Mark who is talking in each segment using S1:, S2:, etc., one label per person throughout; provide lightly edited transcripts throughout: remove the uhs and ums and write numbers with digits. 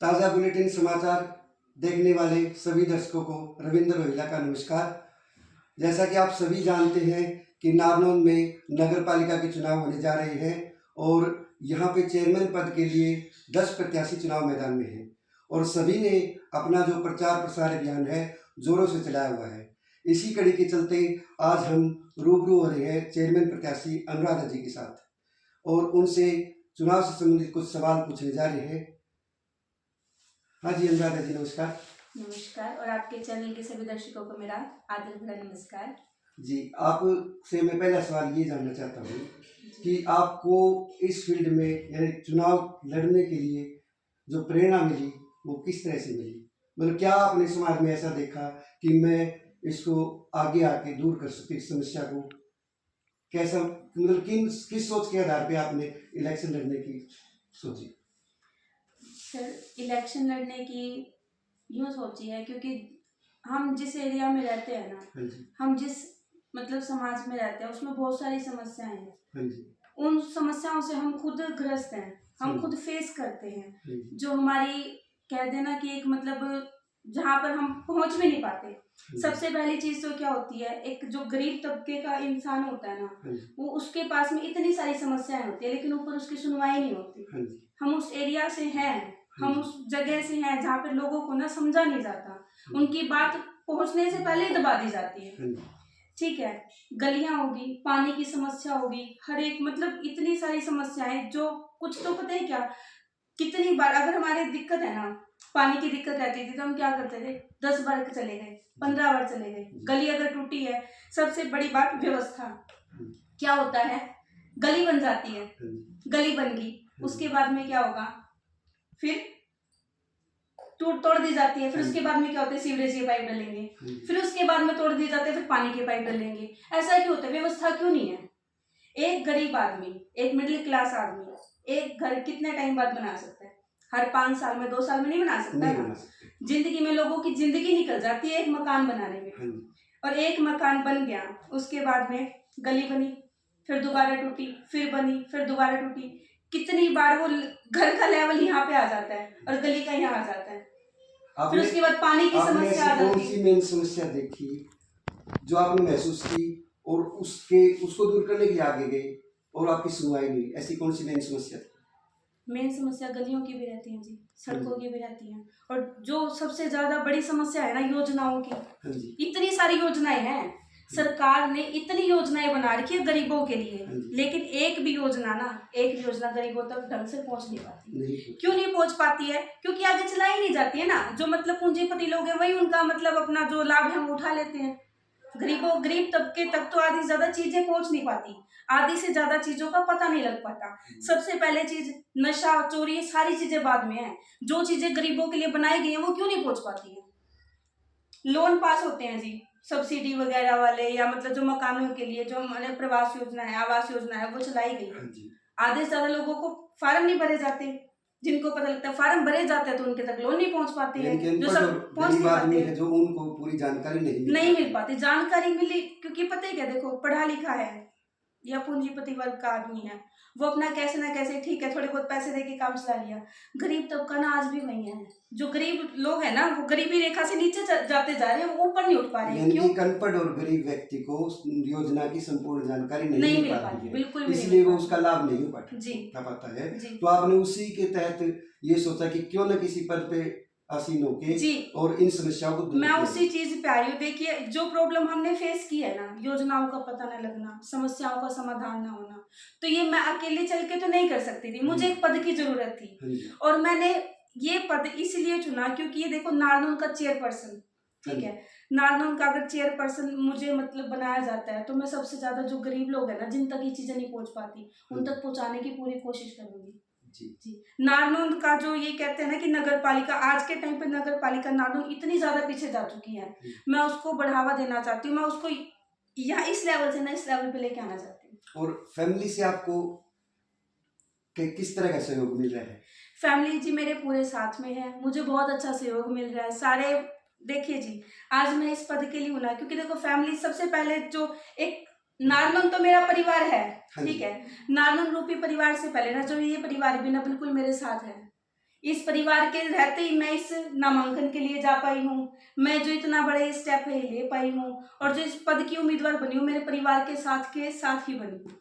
S1: ताज़ा बुलेटिन समाचार देखने वाले सभी दर्शकों को रविंद्र रोहिला का नमस्कार। जैसा कि आप सभी जानते हैं कि नारनौल में नगर पालिका के चुनाव होने जा रहे हैं और यहाँ पे चेयरमैन पद के लिए 10 प्रत्याशी चुनाव मैदान में हैं और सभी ने अपना जो प्रचार प्रसार अभियान है जोरों से चलाया हुआ है। इसी कड़ी के चलते आज हम रूबरू हो रहे हैं चेयरमैन प्रत्याशी अनुराधा जी के साथ और उनसे चुनाव से संबंधित कुछ सवाल पूछने जा रहे हैं। हाँ जी अनुराधा जी नमस्कार।
S2: नमस्कार और आपके चैनल के सभी दर्शकों को मेरा आदर भरा नमस्कार।
S1: जी आपसे मैं पहला सवाल ये जानना चाहता हूँ कि आपको इस फील्ड में यानी चुनाव लड़ने के लिए जो प्रेरणा मिली वो किस तरह से मिली, मतलब क्या आपने समाज में ऐसा देखा कि मैं इसको आगे आके दूर कर सकती इस समस्या को, कैसा मतलब किस सोच के आधार पे आपने इलेक्शन लड़ने की सोची?
S2: सर इलेक्शन लड़ने की यूँ सोची है क्योंकि हम जिस एरिया में रहते हैं ना, हम जिस मतलब समाज में रहते हैं उसमें बहुत सारी समस्याएं हैं। उन समस्याओं से हम खुद ग्रस्त हैं, हम खुद फेस करते हैं, जो हमारी कह देना कि एक मतलब जहाँ पर हम पहुंच भी नहीं पाते। सबसे पहली चीज तो क्या होती है, एक जो गरीब तबके का इंसान होता है ना, वो उसके पास में इतनी सारी समस्याएं होती है लेकिन ऊपर उसकी सुनवाई नहीं होती। हम उस एरिया से हैं, हम उस जगह से हैं जहाँ पे लोगों को ना समझा नहीं जाता, उनकी बात पहुंचने से पहले ही दबा दी जाती है। ठीक है, गलियां होगी, पानी की समस्या होगी, हर एक मतलब इतनी सारी समस्याएं जो कुछ तो पता है क्या, कितनी बार अगर हमारे दिक्कत है ना, पानी की दिक्कत रहती थी तो हम क्या करते थे, 10 बार चले गए, 15 बार चले गए। गली अगर टूटी है, सबसे बड़ी बात व्यवस्था, क्या होता है, गली बन जाती है, गली बन गई, उसके बाद में क्या होगा, फिर तोड़ दी जाती है, फिर उसके बाद में क्या होता है, सीवरेज के पाइप डलेंगे, फिर उसके बाद में तोड़ दिए जाते हैं, फिर पानी के पाइप डलेंगे। ऐसा क्यों होता है, व्यवस्था क्यों नहीं है? एक गरीब आदमी, एक मिडिल क्लास आदमी एक घर कितने टाइम बाद बना सकता है? हर 5 साल में, 2 साल में नहीं बना सकता है। जिंदगी में लोगों की जिंदगी निकल जाती है एक मकान बनाने में, और एक मकान बन गया उसके बाद में गली बनी, फिर दोबारा टूटी, फिर बनी, फिर दोबारा टूटी। कितनी बार वो घर का लेवल यहाँ पे आ जाता है और गली का यहाँ आ जाता है, फिर उसके बाद पानी की समस्या आ जाती है।
S1: कौन सी मेन समस्या देखी जो आपने महसूस की और उसको दूर करने के लिए आगे गए और आपकी सुनवाई नहीं, ऐसी कौन सी मेन समस्या थी?
S2: मेन समस्या गलियों की भी रहती है जी, सड़कों की भी रहती है, और जो सबसे ज्यादा बड़ी समस्या है ना, योजनाओं की। इतनी सारी योजनाएं हैं, सरकार ने इतनी योजनाएं बना रखी है गरीबों के लिए, लेकिन एक भी योजना गरीबों तक ढंग से पहुंच नहीं पाती। क्यों नहीं पहुंच पाती है? क्योंकि आगे चलाई ही नहीं जाती है ना। जो मतलब पूंजीपति लोग हैं वही उनका मतलब अपना जो लाभ है वो उठा लेते हैं। गरीब तबके तक तो आधी ज्यादा चीजें पहुंच नहीं पाती, आधी से ज्यादा चीजों का पता नहीं लग पाता। सबसे पहले चीज नशा, चोरी, सारी चीजें बाद में है। जो चीजें गरीबों के लिए बनाई गई हैं वो क्यों नहीं पहुंच पाती है? लोन पास होते हैं जी, सब्सिडी वगैरह वाले, या मतलब जो मकानों के लिए जो हमारे प्रवास योजना है, आवास योजना है, वो चलाई गई है। आधे से ज्यादा लोगों को फार्म नहीं भरे जाते, जिनको पता लगता है फार्म भरे जाते हैं तो उनके तक लोन नहीं पहुंच पाते हैं, जो सब पहुंच नहीं पाते हैं,
S1: जो उनको पूरी जानकारी नहीं
S2: मिल पाती। जानकारी मिली क्योंकि पता है क्या, देखो पढ़ा लिखा है या पूंजीपति वर्ग का आदमी है, वो अपना कैसे ना कैसे ठीक है थोड़े बहुत पैसे देके काम चला लिया। गरीब तबका ना आज भी वही है, जो गरीब लोग है ना वो गरीबी रेखा से नीचे जाते जा रहे हैं, वो ऊपर नहीं उठ पा रहे हैं। क्यों?
S1: अनपढ़ और गरीब व्यक्ति को योजना की संपूर्ण जानकारी नहीं मिल पाती है,
S2: बिल्कुल,
S1: इसलिए वो उसका लाभ नहीं
S2: उठा
S1: पाता है। तो आपने उसी के तहत ये सोचा कि क्यों न किसी पद पे आसीन होके और इन समस्याओं को
S2: मैं उसी चीज पे आ रही हूँ। देखिए जो प्रॉब्लम हमने फेस की है ना, योजनाओं का पता न लगना, समस्याओं का समाधान न होना, तो ये मैं अकेले चल के तो नहीं कर सकती थी, मुझे एक पद की जरूरत थी। और मैंने ये पद इसलिए चुना क्योंकि ये देखो नारनौल का चेयरपर्सन, ठीक है, नारनौल का अगर चेयरपर्सन मुझे मतलब बनाया जाता है तो मैं सबसे ज्यादा जो गरीब लोग है ना, जिन तक ये चीजें नहीं पहुंच पाती, उन तक पहुंचाने की पूरी कोशिश करूंगी। जी। नारनौल का जो ये कहते हैं ना कि नगर पालिका, आज के टाइम पे नगर पालिका नारनौल इतनी ज्यादा पीछे जा चुकी है, मैं उसको बढ़ावा देना चाहती हूँ, मैं उसको यहाँ इस लेवल से ना इस लेवल पे लेके आना चाहती हूँ।
S1: और फैमिली से आपको किस तरह का सहयोग मिल रहा है?
S2: फैमिली जी मेरे पूरे साथ में है, मुझे बहुत अच्छा सहयोग मिल रहा है। सारे देखिए जी, आज मैं इस पद के लिए हूँ ना, क्योंकि देखो फैमिली सबसे पहले जो एक नारनौल तो मेरा परिवार है, ठीक है, नारनौल रूपी परिवार से पहले ना जो ये परिवार भी ना बिल्कुल मेरे साथ है। इस परिवार के रहते ही मैं इस नामांकन के लिए जा पाई हूँ, मैं जो इतना बड़े स्टेप है ले पाई हूँ, और जो इस पद की उम्मीदवार बनी हूँ मेरे परिवार के साथ ही बनी हूँ।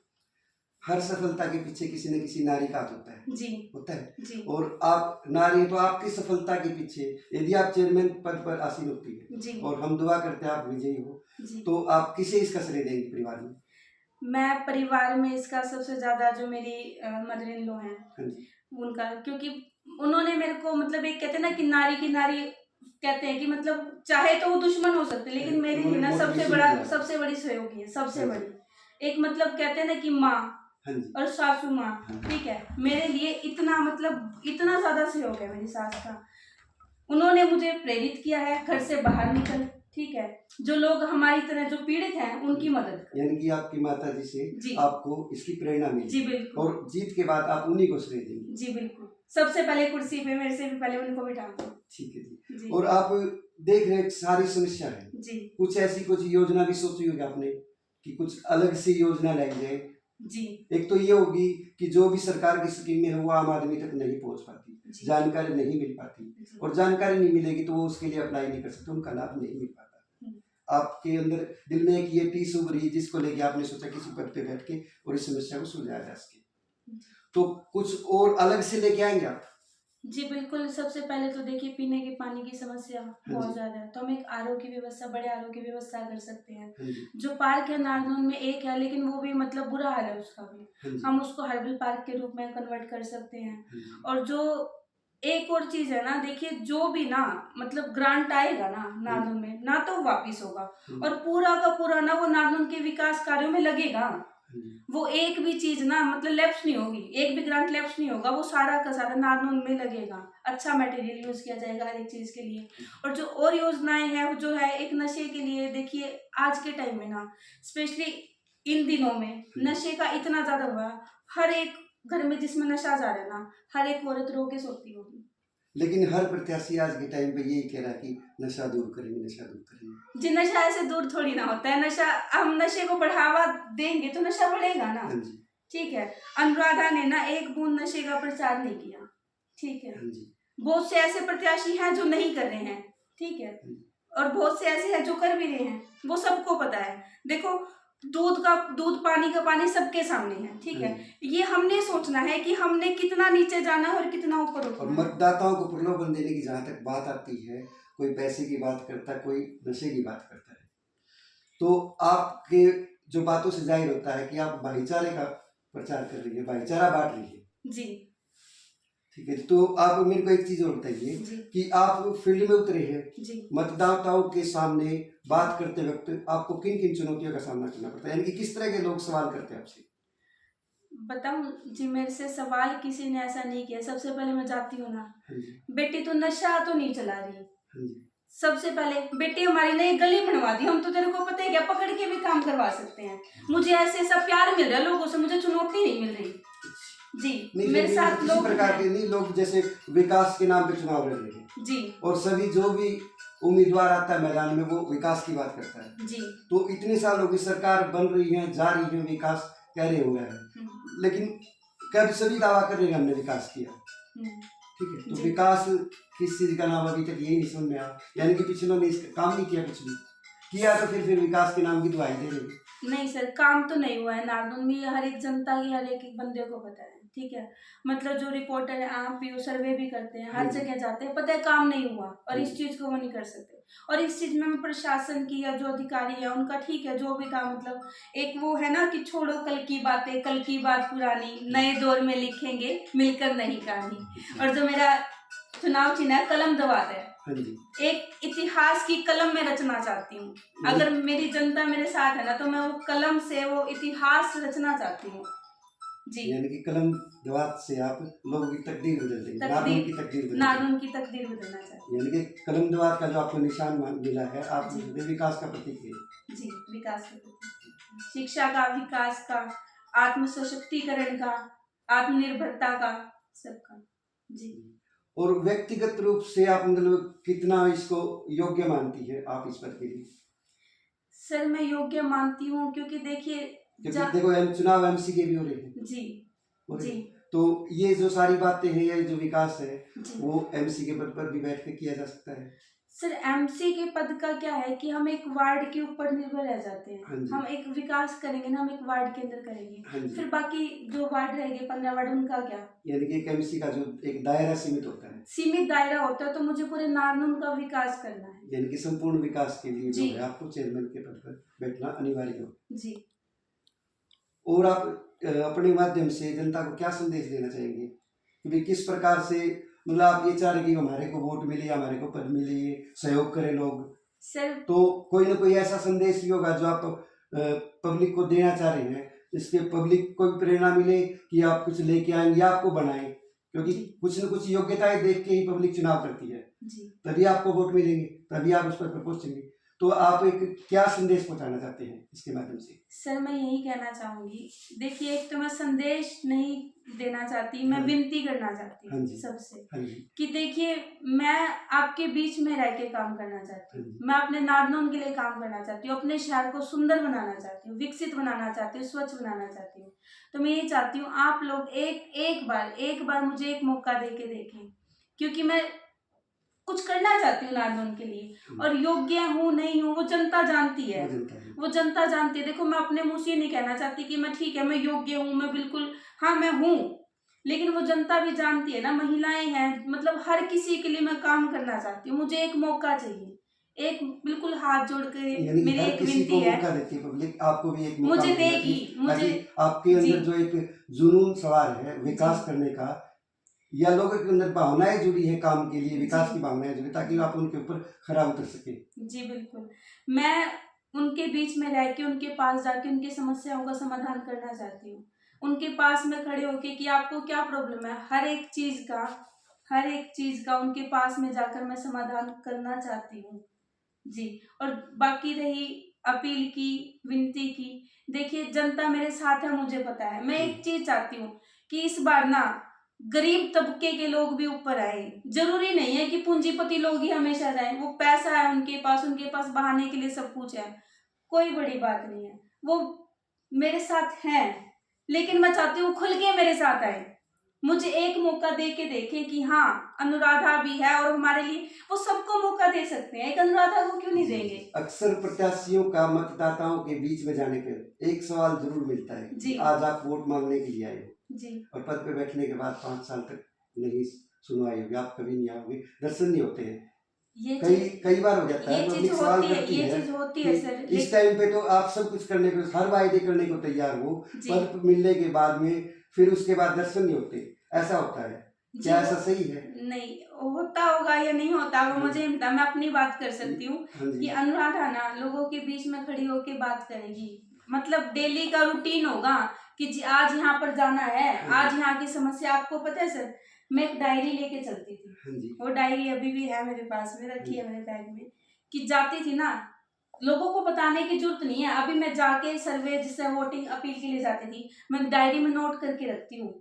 S1: हर सफलता के पीछे किसी न किसी नारी का हाथ होता है।
S2: जी
S1: होता है।
S2: जी
S1: और आप नारी हैं, तो आपकी सफलता के पीछे यदि आप चेयरमैन पद पर आसीन होती है
S2: जी
S1: और हम दुआ करते हैं आप विजयी हो,
S2: जी।
S1: तो आप किसे इसका श्रेय देंगे परिवार में?
S2: मैं परिवार में इसका सबसे ज्यादा जो मेरी मदर इन लॉ हैं
S1: हाँ जी।
S2: उनका, क्योंकि उन्होंने मेरे को मतलब एक कहते हैं ना कि नारी की नारी कहते हैं कि मतलब चाहे तो वो दुश्मन हो सकते, लेकिन मेरे लिए ना
S1: उन्होंने
S2: सबसे
S1: motivation
S2: बड़ा
S1: दिया।
S2: सबसे बड़ी सहयोगी है, सबसे
S1: हाँ जी।
S2: बड़ी। एक मतलब कहते हैं ना कि माँ
S1: हाँ जी।
S2: और सासू माँ,
S1: हाँ।
S2: ठीक है, मेरे लिए इतना मतलब इतना ज्यादा सहयोग है मेरी सास का। उन्होंने मुझे प्रेरित किया है घर से बाहर निकल, ठीक है, जो लोग हमारी तरह जो पीड़ित हैं उनकी मदद कर।
S1: यानी कि आपकी माता जी से
S2: जी
S1: आपको इसकी प्रेरणा मिली।
S2: जी बिल्कुल।
S1: और जीत के बाद आप उन्हीं को श्रेय देंगे।
S2: जी बिल्कुल, सबसे पहले कुर्सी पे मेरे से भी पहले उनको बिठाऊंगा।
S1: ठीक है जी।
S2: जी
S1: और आप देख रहे हैं सारी समस्या है,
S2: जी
S1: कुछ ऐसी कुछ योजना भी सोची होगी आपने कि कुछ अलग सी योजना लाई जाए।
S2: जी
S1: एक तो ये होगी कि जो भी सरकार की स्कीमें है वो आम आदमी तक नहीं पहुंच पाती,
S2: जी
S1: जानकारी नहीं मिल पाती,
S2: जी
S1: और जानकारी नहीं मिलेगी तो वो उसके लिए अप्लाई नहीं कर सकते, उनका लाभ नहीं मिल पाता। आपके अंदर दिल में एक ये टीस उभरी जिसको लेके आपने सोचा किसी पद पे बैठ के और इस समस्या को सुलझाया जा सके, तो कुछ और अलग से लेके आएंगे आप?
S2: जी बिल्कुल। सबसे पहले तो देखिए पीने के पानी की समस्या बहुत ज्यादा है, तो हम एक आरओ की व्यवस्था, बड़े आरओ की व्यवस्था कर सकते हैं।
S1: हाँ जी।
S2: जो पार्क है नारनौल में एक है, लेकिन वो भी मतलब बुरा हाल है उसका भी,
S1: हाँ जी।
S2: हम उसको हर्बल पार्क के रूप में कन्वर्ट कर सकते हैं।
S1: हाँ जी।
S2: और जो एक और चीज है ना, देखिए जो भी ना मतलब ग्रांट आएगा ना नारनौल में, ना तो वापिस होगा, और पूरा का पूरा ना वो नारनौल के विकास कार्यों में लगेगा। वो एक भी चीज ना मतलब लैप्स नहीं होगी, एक भी ग्रांट लैप्स नहीं होगा, वो सारा का सारा नारनौल में लगेगा। अच्छा मटेरियल यूज किया जाएगा हर एक चीज के लिए। और जो और योजनाएं हैं वो जो है एक नशे के लिए, देखिए आज के टाइम में ना स्पेशली इन दिनों में नशे का इतना ज्यादा हुआ है, हर एक घर में जिसमें नशा जा रहा है ना, हर एक औरत रो के सोती होगी।
S1: लेकिन हर प्रत्याशी आज के टाइम पे यही कह रहा है कि नशा दूर करेंगे, नशा दूर करेंगे।
S2: जी नशा ऐसे दूर थोड़ी ना होता है, नशा हम नशे को बढ़ावा देंगे तो नशा बढ़ेगा ना।
S1: हाँ जी।
S2: ठीक है, अनुराधा ने ना एक बूंद नशे का प्रचार नहीं किया, ठीक है।
S1: हाँ जी।
S2: बहुत से ऐसे प्रत्याशी हैं जो नहीं कर रहे हैं, ठीक है, और बहुत से ऐसे हैं जो कर भी रहे हैं, वो सबको पता है। देखो दूध पानी का पानी सबके सामने है, ठीक है। ये हमने सोचना है कि हमने कितना नीचे जाना है और कितना ऊपर उठना
S1: और
S2: है।
S1: मतदाताओं को प्रलोभन देने की जहाँ तक बात आती है, कोई पैसे की बात करता है, कोई नशे की बात करता है, तो आपके जो बातों से जाहिर होता है कि आप भाईचारे का प्रचार कर रही है, भाईचारा बांट रही है।
S2: जी
S1: ठीक है, तो आप मेरे को एक चीज और बताइए कि आप फील्ड में उतरे हैं,
S2: जी
S1: मतदाताओं के सामने बात करते वक्त आपको किन किन चुनौतियों का सामना करना पड़ता है, यानी कि किस तरह के लोग सवाल करते हैं आपसे?
S2: बताऊं जी, मेरे से सवाल किसी ने ऐसा नहीं किया। सबसे पहले मैं जाती हूँ ना,
S1: हाँ जी।
S2: बेटी तो नशा तो नहीं चला रही,
S1: हाँ जी।
S2: सबसे पहले बेटी हमारी ने एक गली बनवा दी, हम तो तेरे को पता है क्या पकड़ के भी काम करवा सकते हैं। मुझे ऐसे ऐसा प्यार मिल रहा है लोगों से, मुझे चुनौती नहीं मिल रही जी। मेरे साथ
S1: किसी
S2: लोग
S1: प्रकार के नहीं, लोग जैसे विकास के नाम पे चुनाव लड़ रहे हैं
S2: जी,
S1: और सभी जो भी उम्मीदवार आता है मैदान में वो विकास की बात करता है
S2: जी।
S1: तो इतने सालों की सरकार बन रही है, जा रही है, विकास कह रहे हो रहा है, लेकिन कभी सभी दावा कर रहे हैं हमने विकास किया, ठीक है, तो विकास किस चीज का नाम अभी तक यही नहीं समझ में आया, यानी कि पिछलों ने इसका काम नहीं किया, कुछ भी किया तो फिर विकास के नाम की दुआई दे रहे।
S2: नहीं सर, काम तो नहीं हुआ है नारनौल में, हर एक जनता की हर एक बंदे को पता है, ठीक है। मतलब जो रिपोर्टर है, आप भी सर्वे भी करते हैं, हर जगह जाते हैं, पता है काम नहीं हुआ, और इस चीज को वो नहीं कर सकते। और इस चीज में प्रशासन की या जो अधिकारी है उनका ठीक है, जो भी था मतलब एक वो है ना कि छोड़ो कल की बातें, कल की बात पुरानी, नए दौर में लिखेंगे मिलकर नई कहानी। और जो मेरा चुनाव चिन्ह है कलम दवात है, एक इतिहास की कलम में रचना चाहती हूँ। अगर मेरी जनता मेरे साथ है ना तो मैं वो कलम से वो इतिहास रचना चाहती हूँ जी।
S1: यानी कि कलम दवात से आप लोगों की तकदीर बदल देंगे, नारनौल की तकदीर बदल
S2: नारनौल की तकदीर बदलना चाहती हूँ।
S1: यानी कि कलम दवात का जो आपको निशान मिला है, आप विकास का प्रतीक है
S2: जी, विकास का प्रतीक, शिक्षा का, विकास का, आत्म सशक्तिकरण का, आत्मनिर्भरता का, सबका जी।
S1: और व्यक्तिगत रूप से आप मतलब कितना इसको योग्य मानती है आप इस पद के लिए?
S2: सर मैं योग्य मानती हूँ, क्योंकि देखिए
S1: देखो चुनाव एमसी के भी हो रहे हैं
S2: जी जी,
S1: तो ये जो सारी बातें हैं, ये जो विकास है,
S2: जी
S1: वो एमसी के पद पर भी बैठ के किया जा सकता है।
S2: सर, एमसी के पद का क्या है कि हम एक वार्ड के ऊपर निर्भर रह जाते हैं।
S1: हाँ जी,
S2: हम एक विकास करेंगे ना, हम एक वार्ड के अंदर करेंगे,
S1: हाँ जी।
S2: फिर बाकी जो वार्ड रहेंगे 15 वार्ड, उनका क्या?
S1: यानी कि एक एमसी का जो एक दायरा सीमित होता है,
S2: सीमित दायरा होता है, तो मुझे पूरे नारनौल का विकास करना है।
S1: यानी कि संपूर्ण विकास के लिए जो
S2: जी
S1: है आपको चेयरमैन के पद पर बैठना अनिवार्य हो।
S2: जी
S1: और आप अपने माध्यम से जनता को क्या संदेश देना चाहेंगे कि भाई किस प्रकार से, मतलब आप ये चाह रहे कि हमारे को वोट मिले, हमारे को पद मिले, सहयोग करें लोग,
S2: सर।
S1: तो कोई ना कोई ऐसा संदेश भी होगा जो आप पब्लिक को देना चाह रहे हैं, जिसके पब्लिक को भी प्रेरणा मिले कि आप कुछ लेके आएंगे या आपको बनाएं, क्योंकि कुछ न कुछ योग्यताएं देख के ही पब्लिक चुनाव करती है,
S2: जी
S1: तभी आपको वोट मिलेंगे, तभी आप उस पर पहुंचेंगे। तो आप एक क्या संदेश पहुंचाना चाहते हैं इसके माध्यम से?
S2: सर, मैं यही कहना चाहूंगी, देखिए एक तो मैं संदेश नहीं देना चाहती, मैं
S1: हाँ।
S2: विनती करना चाहती
S1: हाँ
S2: हूँ
S1: जी,
S2: सबसे
S1: हाँ जी,
S2: कि देखिए, मैं आपके बीच में रह के काम करना चाहती
S1: हाँ
S2: हूँ,
S1: जी,
S2: मैं अपने नारनौल के लिए काम करना चाहती हूँ, अपने शहर को सुंदर बनाना चाहती हूँ, विकसित बनाना चाहती हूँ, स्वच्छ बनाना चाहती हूँ। तो मैं ये चाहती हूँ आप लोग एक बार मुझे एक मौका दे के देखें, क्योंकि मैं कुछ करना चाहती हूँ नारनौल के लिए, और योग्य हूँ नहीं हूँ वो जनता जानती है,
S1: वो जनता है।
S2: वो जनता जानती है। देखो, मैं अपने मुंह से ये नहीं कहना चाहती कि मैं ठीक है, मैं योग्य हूँ, मैं बिल्कुल, हाँ मैं हूँ, लेकिन वो जनता भी जानती है ना, महिलाएं हैं, मतलब हर किसी के लिए मैं काम करना चाहती हूँ। मुझे एक मौका चाहिए, एक बिल्कुल हाथ जोड़ के
S1: यानी कि
S2: मेरी
S1: हर
S2: एक
S1: किसी को
S2: विनती है,
S1: मौका देती है पब्लिक, आपको भी एक मौका
S2: मुझे
S1: मिलना
S2: देगी,
S1: चाहिए,
S2: मुझे।
S1: ताकि आपके
S2: जी
S1: अंदर जो एक जुनून सवार है
S2: जी
S1: विकास करने का, या लोगों के अंदर भावनाएं जुड़ी है काम के लिए, विकास
S2: जी
S1: की भावनाएं जुड़ी, ताकि आप उनके ऊपर खरा उतर सके।
S2: जी बिल्कुल, मैं उनके बीच में रह के, उनके पास जाके उनकी समस्याओं का समाधान करना चाहती हूँ। उनके पास में खड़े होके कि आपको क्या प्रॉब्लम है, हर एक चीज का उनके पास में जाकर मैं समाधान करना चाहती हूँ। जी। और बाकी रही अपील की, विनती की, देखिए जनता मेरे साथ है, मुझे पता है। मैं एक चीज चाहती हूँ कि इस बार ना गरीब तबके के लोग भी ऊपर आए। जरूरी नहीं है कि पूंजीपति लोग ही हमेशा रहें, वो पैसा है उनके पास बहाने के लिए सब कुछ है, कोई बड़ी बात नहीं है, वो मेरे साथ हैं, लेकिन मैं चाहती हूँ खुल के मेरे साथ आए, मुझे एक मौका दे के देखें कि हाँ अनुराधा भी है और हमारे लिए वो सबको मौका दे सकते हैं, एक अनुराधा को क्यों नहीं देंगे।
S1: अक्सर प्रत्याशियों का मतदाताओं के बीच में जाने पर एक सवाल जरूर मिलता है
S2: जी
S1: कि आज आप वोट मांगने के लिए आए हो,
S2: जी
S1: और पद पे बैठने के बाद 5 साल तक नहीं सुनवाई होगी, आप कभी नहीं आओगे, दर्शन नहीं होते हैं।
S2: ये
S1: कई
S2: चीज
S1: कई बार हो जाता
S2: ये
S1: है,
S2: चीज
S1: पब्लिक सवाल
S2: होती है,
S1: करती
S2: ये
S1: है
S2: चीज होती
S1: कि
S2: है सर,
S1: इस टाइम पे तो आप सब कुछ करने को, हर वायदे करने को तैयार हो,
S2: जी
S1: पद मिलने के बाद में फिर उसके बाद दर्शन नहीं होते, ऐसा होता है,
S2: जी
S1: क्या ऐसा सही है?
S2: नहीं होता होगा या नहीं होता होगा मुझे नहीं पता, मैं अपनी बात कर सकती हूँ
S1: हाँ
S2: कि
S1: जी,
S2: अनुराधा ना लोगों के बीच में खड़ी होके बात करेगी, मतलब डेली का रूटीन होगा कि जी आज यहाँ पर जाना है,
S1: हाँ
S2: आज यहाँ की समस्या, आपको पता है सर, मैं एक डायरी लेके चलती थी,
S1: हाँ जी,
S2: वो डायरी अभी भी है मेरे पास में,
S1: हाँ
S2: रखी है
S1: जी,
S2: मेरे बैग में, कि जाती थी ना, लोगों को बताने की जरूरत नहीं है, अभी मैं जाके सर्वे जिससे वोटिंग अपील के लिए जाती थी, मैं डायरी में नोट करके रखती हूँ,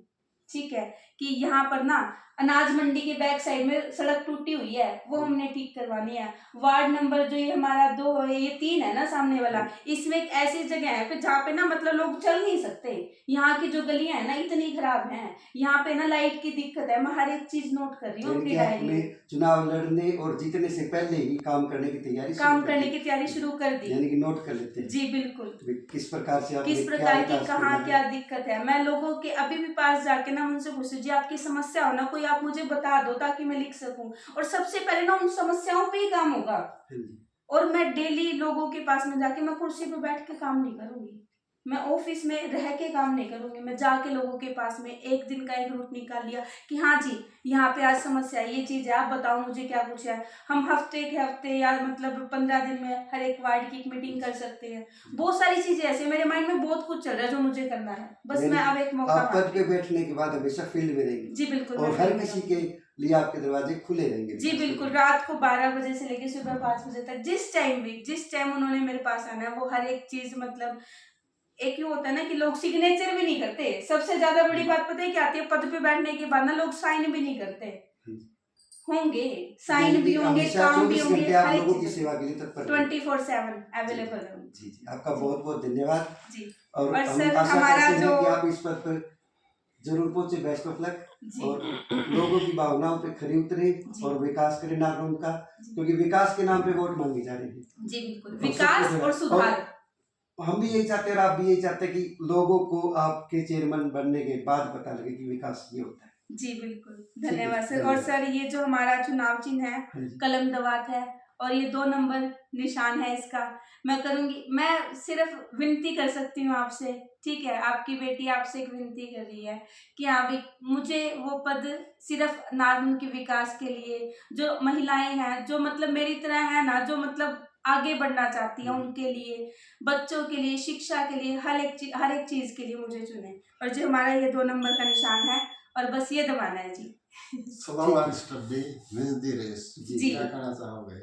S2: ठीक है, कि यहाँ पर ना अनाज मंडी के बैक साइड में सड़क टूटी हुई है, वो हमने ठीक करवानी है, वार्ड नंबर जो ये हमारा 2 है, ये 3 है ना सामने वाला, इसमें एक ऐसी जगह है पे जहाँ पे ना मतलब लोग चल नहीं सकते, यहाँ की जो गलियां है ना इतनी खराब हैं, यहाँ पे ना लाइट की दिक्कत है, मैं हर एक चीज नोट कर रही हूँ
S1: यानी
S2: अपनी
S1: कि
S2: डायरी
S1: आपने
S2: में,
S1: चुनाव लड़ने और जीतने से पहले ही काम करने की तैयारी शुरू
S2: काम
S1: कर
S2: करने
S1: दी,
S2: की तैयारी शुरू कर दी।
S1: यानी कि नोट कर लेते हैं
S2: जी बिल्कुल,
S1: कि किस प्रकार से आपने
S2: किस
S1: क्या
S2: प्रकार की
S1: विकास करना
S2: कहाँ
S1: है।
S2: क्या दिक्कत है, मैं लोगों के अभी भी पास जाके ना उनसे पूछती हूँ, जी आपकी समस्या हो ना कोई, आप मुझे बता दो ताकि मैं लिख सकूं, और सबसे पहले ना उन समस्याओं पे ही काम होगा,
S1: हाँ जी,
S2: और मैं डेली लोगों के पास में जाके मैं कुर्सी पे बैठ के काम नहीं करूंगी, मैं ऑफिस में रह के काम नहीं करूंगी, मैं जाके लोगों के पास में एक दिन का एक रूट निकाल लिया कि हाँ जी यहाँ पे आज समस्या है, ये चीज है, आप बताओ मुझे क्या कुछ है, हम हफ्ते के हफ्ते या मतलब 15 दिन में हर एक वार्ड की एक मीटिंग कर सकते हैं, बहुत सारी चीजें ऐसे मेरे माइंड में बहुत कुछ चल रहा है जो मुझे करना है, बस
S1: यानी
S2: मैं अब एक मौका
S1: आप पद
S2: मांगती
S1: पे
S2: हूँ।
S1: बैठने के बाद हमेशा फील्ड में रहेंगे,
S2: जी बिल्कुल, मैं
S1: और हर
S2: फील्ड में
S1: किसी
S2: रहूंगी।
S1: के लिए आपके दरवाजे खुले रहेंगे
S2: जी
S1: विकास के
S2: बिल्कुल,
S1: लिए।
S2: रात को 12 बजे से लेके सुबह 5 बजे तक, जिस टाइम उन्होंने मेरे पास आना है, वो हर एक चीज मतलब, एक ही होता है ना कि लोग सिग्नेचर भी नहीं करते, सबसे ज्यादा बड़ी बात पता है क्या आती है, पद पे बैठने के बाद ना लोग साइन भी नहीं करते, होंगे
S1: यानी
S2: साइन भी
S1: कि
S2: होंगे,
S1: हमेशा
S2: काम भी
S1: 24
S2: होंगे,
S1: घंटे
S2: हर
S1: आप
S2: एक
S1: लोगों की
S2: चीज
S1: सेवा के लिए तत्पर रहेंगे।
S2: 24/7
S1: जी
S2: अवेलेबल रहूंगी।
S1: जी जी, आपका
S2: जी
S1: बहुत बहुत धन्यवाद,
S2: जी।
S1: और
S2: और
S1: हम
S2: सर
S1: आशा
S2: हमारा
S1: करते
S2: जो
S1: हैं कि आप इस पद पर जरूर पहुंचे, बेस्ट ऑफ लक,
S2: जी
S1: और लोगों की भावनाओं पे खरी उतरे
S2: जी।
S1: और विकास करें नारनौल का, क्योंकि विकास के नाम पे वोट मांगी जा रही है।
S2: जी बिल्कुल,
S1: और
S2: विकास
S1: सबको
S2: और सुधार।
S1: हम भी यही चाहते हैं और आप भी यही चाहते हैं कि लोगों को आपके चेयरमैन बनने के बाद पता लगे कि विकास ये होता है।
S2: जी बिल्कुल,
S1: ठीक है,
S2: धन्यवाद सर। और
S1: धन्यवाद।
S2: सर ये जो हमारा चुनाव चिन्ह है
S1: हाँ जी।
S2: कलम दवात है और ये 2 नंबर निशान है इसका। मैं करूंगी, मैं सिर्फ विनती कर सकती हूँ आपसे, ठीक है, आपकी बेटी आपसे एक विनती कर रही है कि हाँ भी मुझे वो पद सिर्फ नारनौल के विकास के लिए, जो महिलाएं हैं जो मतलब मेरी तरह है ना, जो मतलब आगे बढ़ना चाहती है, उनके लिए, बच्चों के लिए, शिक्षा के लिए, हर एक चीज के लिए मुझे चुने। और जो हमारा ये 2 नंबर का निशान है और बस ये दबाना है जी।
S3: Slow and steady wins the race.
S2: जी।
S3: क्या कहना चाहोगे?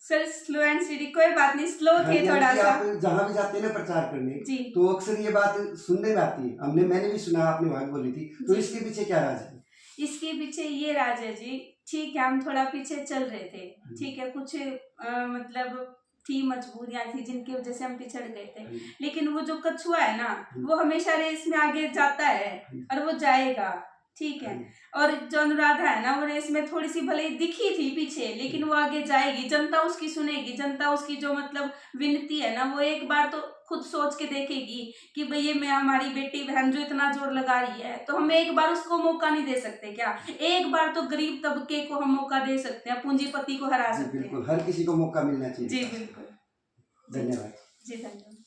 S2: सर स्लो एंड स्टडी, कोई बात नहीं, स्लो
S1: हाँ,
S2: थे
S1: यानी
S2: थोड़ा
S1: कि
S2: सा।
S1: आप जहाँ भी जाते हैं ना प्रचार करने,
S2: जी
S1: तो अक्सर ये बात सुनने में आती है, मैंने भी सुना, आपने वहां बोली थी, तो
S2: जी।
S1: इसके पीछे क्या राज है?
S2: इसके पीछे ये राज है जी, ठीक है, हम थोड़ा पीछे चल रहे थे, ठीक है, कुछ मतलब थी मजबूरियां थी जिनकी वजह से हम पिछड़ गए थे, लेकिन वो जो कछुआ है ना, वो हमेशा रेस में आगे जाता है और वो जाएगा, ठीक है। और जो अनुराधा है ना, वो रेस में थोड़ी सी भले ही दिखी थी पीछे, लेकिन वो आगे जाएगी, जनता उसकी सुनेगी, जनता उसकी जो मतलब विनती है ना, वो एक बार तो खुद सोच के देखेगी कि भाई ये मैं हमारी बेटी बहन जो इतना जोर लगा रही है, तो हम एक बार उसको मौका नहीं दे सकते क्या? एक बार तो गरीब तबके को हम मौका दे सकते हैं, पूंजीपति को हरा सकते हैं।
S1: बिल्कुल, हर किसी को मौका मिलना चाहिए।
S2: जी बिल्कुल।
S1: धन्यवाद।
S2: जी धन्यवाद।